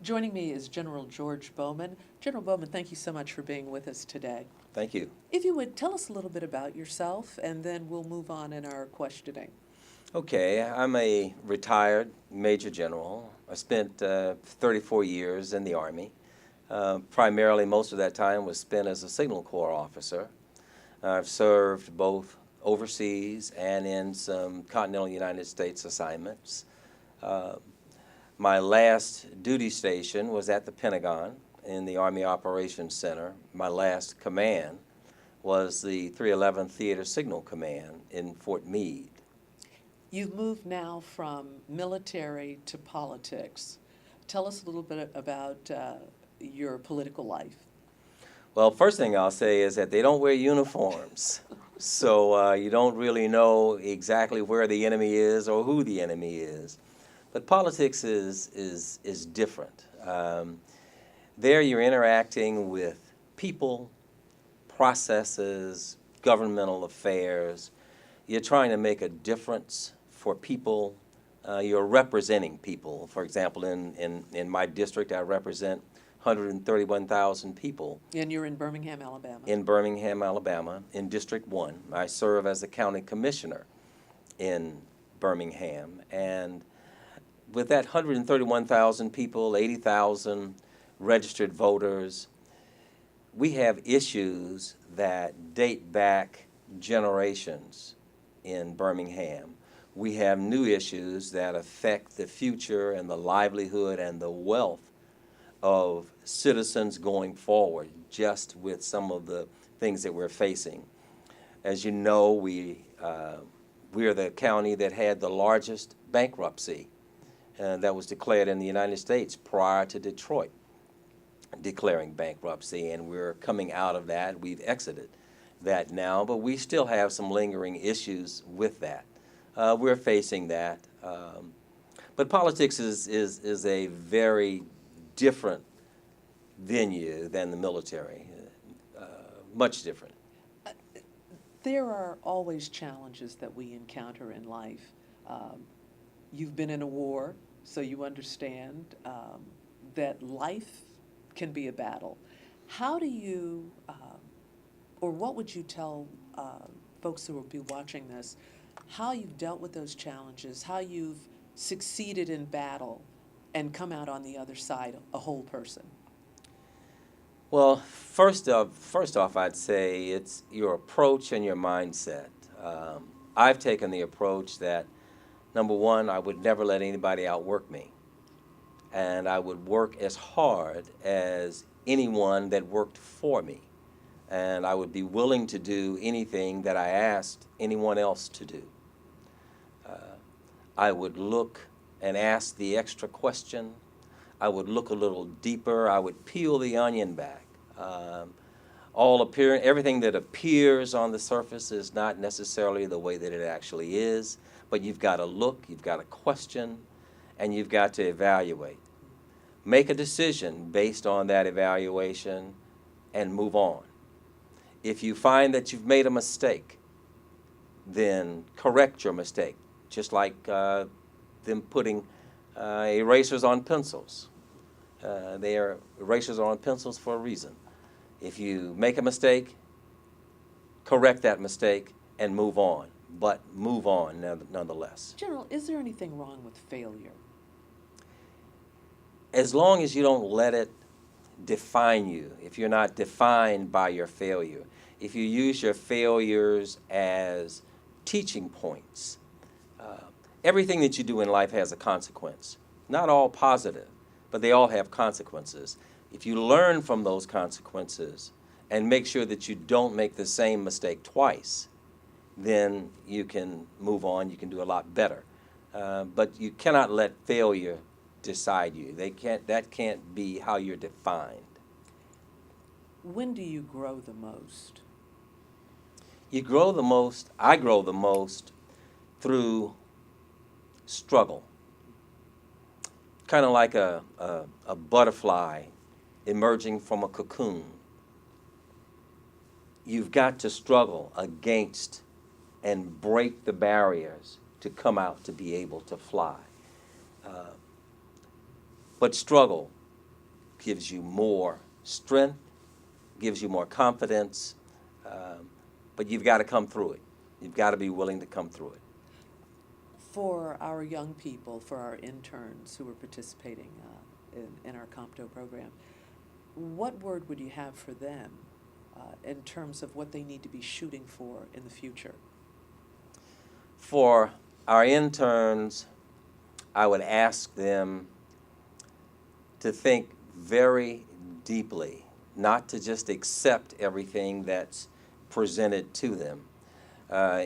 Joining me is General George Bowman. General Bowman, thank you so much for being with us today. Thank you. If you would tell us a little bit about yourself, and then we'll move on in our questioning. Okay, I'm a retired Major General. I spent 34 years in the Army. Primarily, most of that time was spent as a Signal Corps officer. I've served both overseas and in some continental United States assignments. Uh, my last duty station was at the Pentagon in the Army Operations Center. My last command was the 311th Theater Signal Command in Fort Meade. You've moved now from military to politics. Tell us a little bit about your political life. Well, first thing I'll say is that they don't wear uniforms, so you don't really know exactly where the enemy is or who the enemy is. But politics is different. There you're interacting with people, processes, governmental affairs. You're trying to make a difference for people. You're representing people. For example, in my district, I represent 131,000 people. And you're in Birmingham, Alabama. In Birmingham, Alabama, in District 1. I serve as the county commissioner in Birmingham. And with that 131,000 people, 80,000 registered voters, we have issues that date back generations in Birmingham. We have new issues that affect the future and the livelihood and the wealth of citizens going forward, just with some of the things that we're facing. As you know, we're the county that had the largest bankruptcy that was declared in the United States prior to Detroit declaring bankruptcy, and we're coming out of that. We've exited that now, but we still have some lingering issues with that. We're facing that. But politics is a very different venue than the military, much different. There are always challenges that we encounter in life. You've been in a war, so you understand that life can be a battle. How do you, or what would you tell folks who will be watching this, how you've dealt with those challenges, how you've succeeded in battle and come out on the other side a whole person? Well, first off, I'd say it's your approach and your mindset. I've taken the approach that, number one, I would never let anybody outwork me. And I would work as hard as anyone that worked for me. And I would be willing to do anything that I asked anyone else to do. I would look and ask the extra question. I would look a little deeper. I would peel the onion back. Everything that appears on the surface is not necessarily the way that it actually is, but you've got to look, you've got to question, and you've got to evaluate. Make a decision based on that evaluation and move on. If you find that you've made a mistake, then correct your mistake, just like them putting erasers on pencils. They are erasers on pencils for a reason. If you make a mistake, correct that mistake and move on, but move on nonetheless. General, is there anything wrong with failure? As long as you don't let it define you, if you're not defined by your failure, if you use your failures as teaching points, everything that you do in life has a consequence. Not all positive, but they all have consequences. If you learn from those consequences and make sure that you don't make the same mistake twice, then you can move on, you can do a lot better. But you cannot let failure decide you. That can't be how you're defined. When do you grow the most? I grow the most through struggle. Kind of like a butterfly emerging from a cocoon. You've got to struggle against and break the barriers to come out to be able to fly. But struggle gives you more strength, gives you more confidence, but you've got to come through it. You've got to be willing to come through it. For our young people, for our interns who are participating in our Comto program, what word would you have for them in terms of what they need to be shooting for in the future? For our interns, I would ask them to think very deeply, not to just accept everything that's presented to them.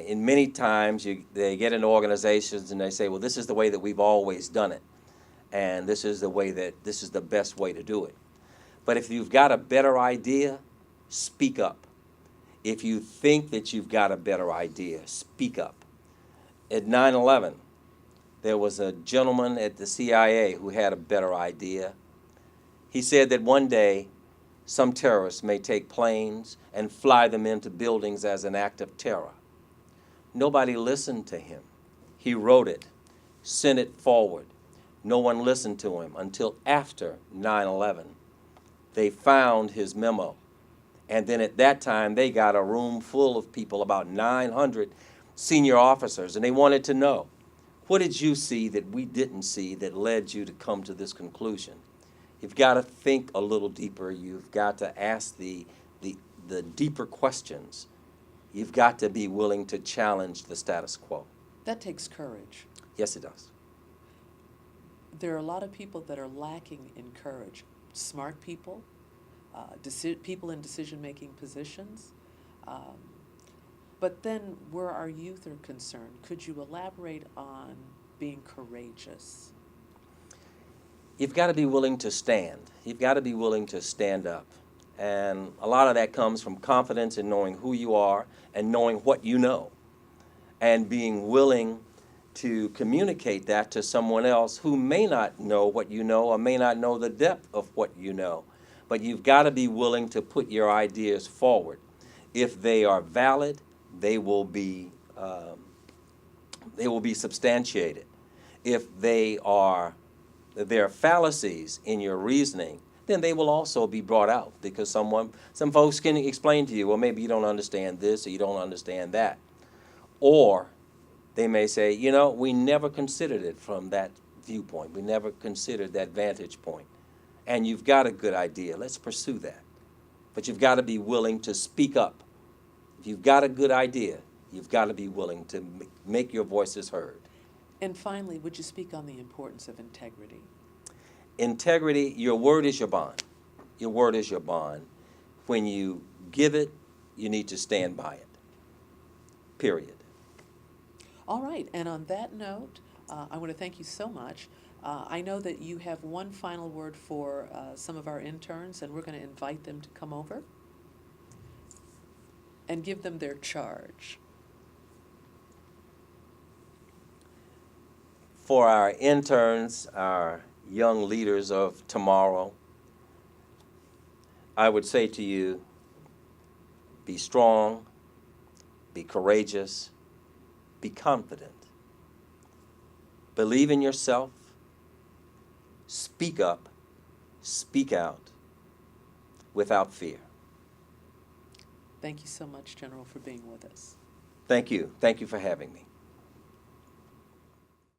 In many times, they get into organizations and they say, well, this is the way that we've always done it, and this is the best way to do it. But if you've got a better idea, speak up. If you think that you've got a better idea, speak up. At 9/11, there was a gentleman at the CIA who had a better idea. He said that one day some terrorists may take planes and fly them into buildings as an act of terror. Nobody listened to him. He wrote it, sent it forward. No one listened to him until after 9/11. They found his memo. And then at that time, they got a room full of people, about 900 senior officers, and they wanted to know, what did you see that we didn't see that led you to come to this conclusion? You've got to think a little deeper. You've got to ask the deeper questions. You've got to be willing to challenge the status quo. That takes courage. Yes, it does. There are a lot of people that are lacking in courage. Smart people, people in decision-making positions. But then where our youth are concerned, could you elaborate on being courageous? You've got to be willing to stand. You've got to be willing to stand up. And a lot of that comes from confidence in knowing who you are and knowing what you know, and being willing to communicate that to someone else who may not know what you know or may not know the depth of what you know. But you've got to be willing to put your ideas forward. If they are valid, they will be substantiated. If there are fallacies in your reasoning, then they will also be brought out, because some folks can explain to you, well, maybe you don't understand this or you don't understand that. Or they may say, you know, we never considered it from that viewpoint. We never considered that vantage point. And you've got a good idea. Let's pursue that. But you've got to be willing to speak up. If you've got a good idea, you've got to be willing to make your voices heard. And finally, would you speak on the importance of integrity? Integrity, your word is your bond. Your word is your bond. When you give it, you need to stand by it. Period. All right, and on that note, I want to thank you so much. I know that you have one final word for some of our interns, and we're going to invite them to come over and give them their charge. For our interns, our young leaders of tomorrow, I would say to you, be strong, be courageous, be confident. Believe in yourself, speak up, speak out without fear. Thank you so much, General, for being with us. Thank you. Thank you for having me.